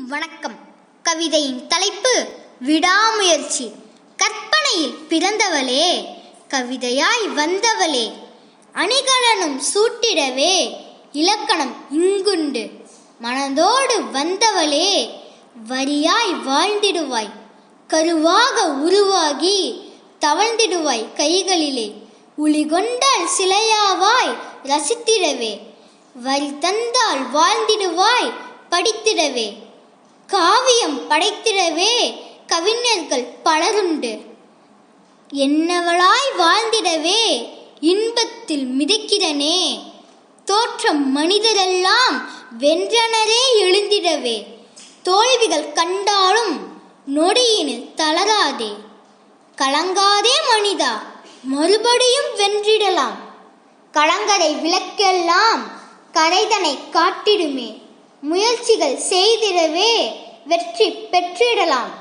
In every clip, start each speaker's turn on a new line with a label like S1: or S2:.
S1: வணக்கம். கவிதையின் தலைப்பு விடாமுயற்சி. கற்பனையில் பிறந்தவளே, கவிதையாய் வந்தவளே, அணிகலனும் சூட்டிடவே இலக்கணம் இங்குண்டு. மனதோடு வந்தவளே, வரியாய் வாழ்ந்திடுவாய், கருவாக உருவாகி தவழ்ந்திடுவாய் கைகளிலே. உளிகொண்டால் சிலையாவாய் ரசித்திடவே, வரி தந்தால் வாழ்ந்திடுவாய் படித்திடவே. காவியம் படைத்திடவே கவிஞர்கள் பலருண்டு. என்னவளாய் வாழ்ந்திடவே இன்பத்தில் மிதக்கிறனே. தோற்றம் மனிதரெல்லாம் வென்றனரே எழுந்திடவே. தோல்விகள் கண்டாலும் நொடியினில் தளராதே. கலங்காதே மனிதா, மறுபடியும் வென்றிடலாம். கலங்கரை விளக்கெல்லாம் கரைதனை காட்டிடுமே. முயற்சிகள் செய்திடவே வெற்றி பெற்றிடலாம்.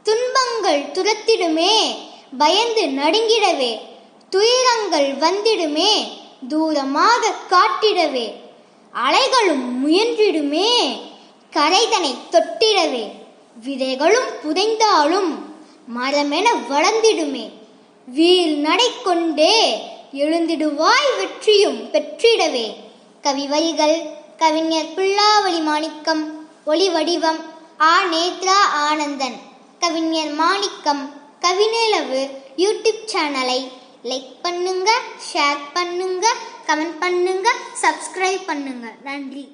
S1: துன்பங்கள் துரத்திடுமே, பயந்து நடுங்கிடவே. துயரங்கள் வந்திடுமே, தூரமாக காட்டிடவே. அலைகளும் முயன்றிடுமே, கரைதனை தொட்டிடவே. விதைகளும் புதைந்தாலும் மரமென வளர்ந்திடுமே. வீல் நடை கொண்டே எழுந்திடுவாய் வெற்றியும் பெற்றிடவே. கவி வரிகள் கவிஞர் புல்லாவளி மாணிக்கம். ஒளி வடிவம் ஆ. நேத்ரா ஆனந்தன். கவிஞர் மாணிக்கம் கவிநிலவு யூடியூப் சேனலை லைக் பண்ணுங்க, ஷேர் பண்ணுங்க, கமெண்ட் பண்ணுங்க, சப்ஸ்கிரைப் பண்ணுங்க. நன்றி.